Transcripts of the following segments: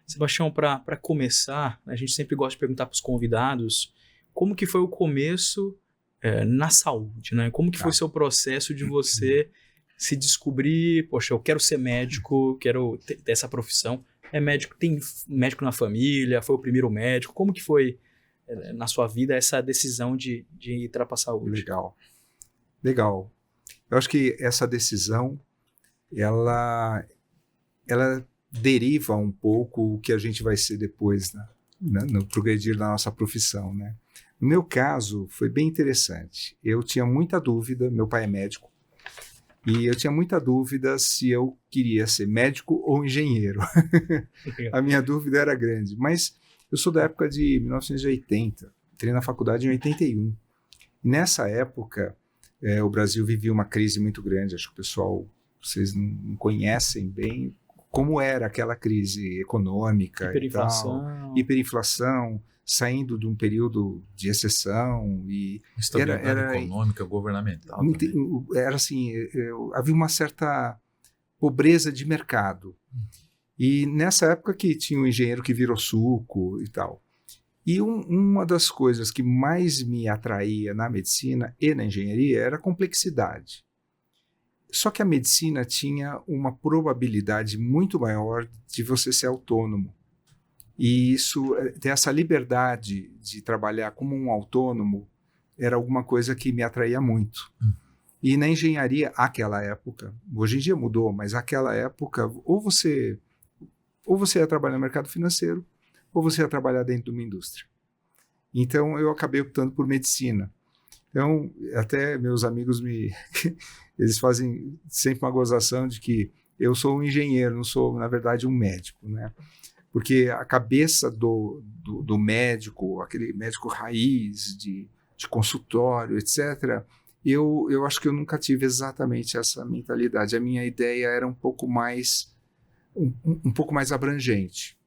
Sebastião, para começar, a gente sempre gosta de perguntar para os convidados como que foi o começo na saúde, né? Como que foi o seu processo de você se descobrir, poxa, eu quero ser médico, quero ter essa profissão. É médico, tem médico na família, foi o primeiro médico. Como que foi na sua vida essa decisão de entrar para a saúde? Legal. Eu acho que essa decisão, ela deriva um pouco o que a gente vai ser depois, né? No progredir da nossa profissão, né? No meu caso, foi bem interessante. Eu tinha muita dúvida, meu pai é médico, e eu tinha muita dúvida se eu queria ser médico ou engenheiro. A minha dúvida era grande, mas eu sou da época de 1980, entrei na faculdade em 81. E nessa época, o Brasil vivia uma crise muito grande, acho que o pessoal, vocês não conhecem bem como era aquela crise econômica Hiperinflação. e tal, hiperinflação, saindo de um período de recessão e estabilidade econômica, governamental. Era assim, havia uma certa pobreza de mercado. E nessa época que tinha um engenheiro que virou suco e tal. E uma das coisas que mais me atraía na medicina e na engenharia era a complexidade. Só que a medicina tinha uma probabilidade muito maior de você ser autônomo. E isso, ter essa liberdade de trabalhar como um autônomo era alguma coisa que me atraía muito. E na engenharia, aquela época, hoje em dia mudou, mas aquela época, ou você ia trabalhar no mercado financeiro, ou você ia trabalhar dentro de uma indústria. Então, eu acabei optando por medicina. Então, até meus amigos eles fazem sempre uma gozação de que eu sou um engenheiro, não sou, na verdade, um médico, né? Porque a cabeça do médico, aquele médico raiz de consultório, etc., eu acho que eu nunca tive exatamente essa mentalidade. A minha ideia era um pouco mais abrangente.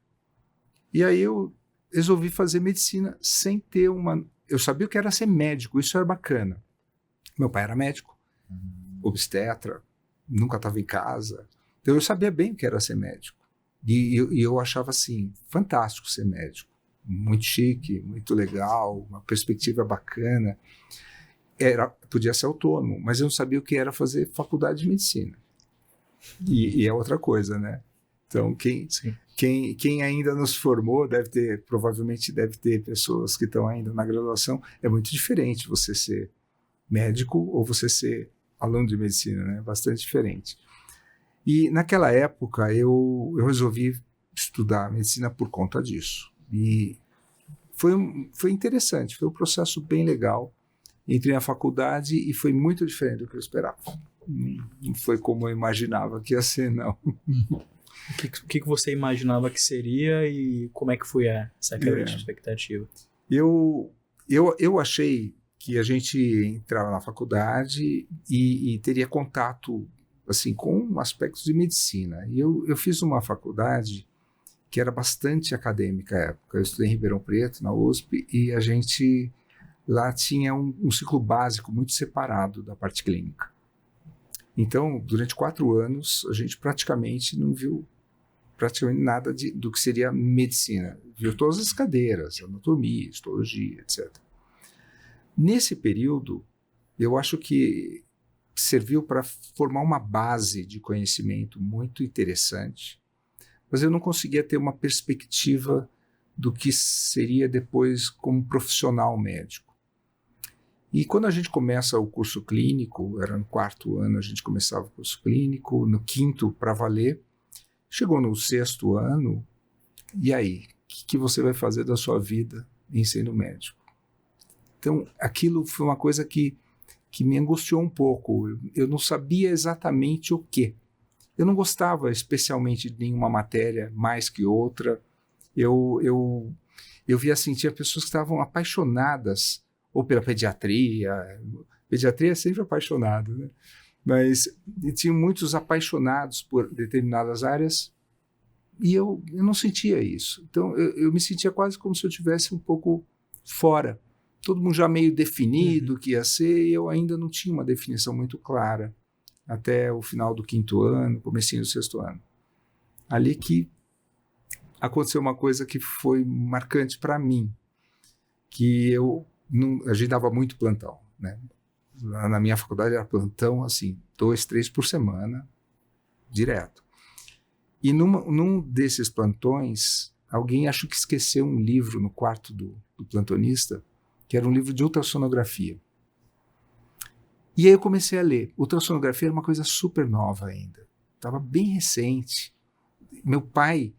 E aí eu resolvi fazer medicina sem ter uma... Eu sabia o que era ser médico, isso era bacana. Meu pai era médico, obstetra, nunca estava em casa. Então eu sabia bem o que era ser médico. E eu achava assim, fantástico ser médico. Muito chique, muito legal, uma perspectiva bacana. Podia ser autônomo, mas eu não sabia o que era fazer faculdade de medicina. E é outra coisa, né? Então, quem ainda nos formou provavelmente deve ter pessoas que estão ainda na graduação. É muito diferente você ser médico ou você ser aluno de medicina, né? Bastante diferente. E naquela época eu resolvi estudar medicina por conta disso. E foi interessante, foi um processo bem legal. Entrei na faculdade e foi muito diferente do que eu esperava. Não foi como eu imaginava que ia ser, não. O que você imaginava que seria e como é que foi essa quebra de expectativa? Eu achei que a gente entrava na faculdade e teria contato assim, com aspectos de medicina. E eu fiz uma faculdade que era bastante acadêmica à época. Eu estudei em Ribeirão Preto, na USP, e a gente lá tinha um ciclo básico muito separado da parte clínica. Então, durante 4 anos, a gente praticamente não viu nada do que seria medicina. Viu todas as cadeiras, anatomia, histologia, etc. Nesse período, eu acho que serviu para formar uma base de conhecimento muito interessante, mas eu não conseguia ter uma perspectiva do que seria depois como profissional médico. E quando a gente começa o curso clínico, era no 4º ano a gente começava o curso clínico, no 5º para valer, chegou no 6º ano, e aí? O que você vai fazer da sua vida em sendo médico? Então, aquilo foi uma coisa que me angustiou um pouco. Eu não sabia exatamente o quê. Eu não gostava especialmente de nenhuma matéria mais que outra. Eu via assim, tinha pessoas que estavam apaixonadas ou pela pediatria. Pediatria é sempre apaixonado, né? Mas tinha muitos apaixonados por determinadas áreas e eu não sentia isso. Então, eu me sentia quase como se eu estivesse um pouco fora. Todo mundo já meio definido o que ia ser, e eu ainda não tinha uma definição muito clara até o final do 5º ano, comecinho do 6º ano. Ali que aconteceu uma coisa que foi marcante para mim, que a gente dava muito plantão, né? Na minha faculdade era plantão, assim, 2, 3 por semana, direto. E num desses plantões, alguém acho que esqueceu um livro no quarto do plantonista, que era um livro de ultrassonografia. E aí eu comecei a ler. Ultrassonografia era uma coisa super nova ainda. Estava bem recente. Meu pai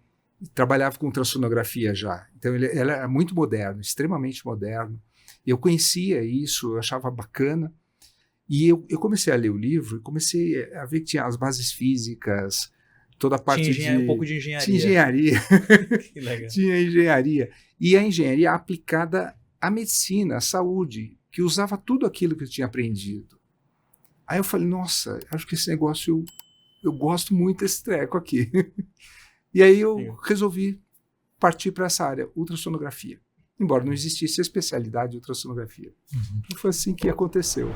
trabalhava com ultrassonografia já. Então ele era muito moderno, extremamente moderno. Eu conhecia isso, eu achava bacana. E eu comecei a ler o livro e comecei a ver que tinha as bases físicas, toda a parte tinha um pouco de engenharia. Tinha engenharia. Que legal. Tinha engenharia. E a engenharia aplicada à medicina, à saúde, que usava tudo aquilo que eu tinha aprendido. Aí eu falei, nossa, acho que esse negócio, eu gosto muito desse treco aqui. E aí eu resolvi partir para essa área, ultrassonografia. Embora não existisse a especialidade de ultrassonografia. Foi assim que aconteceu.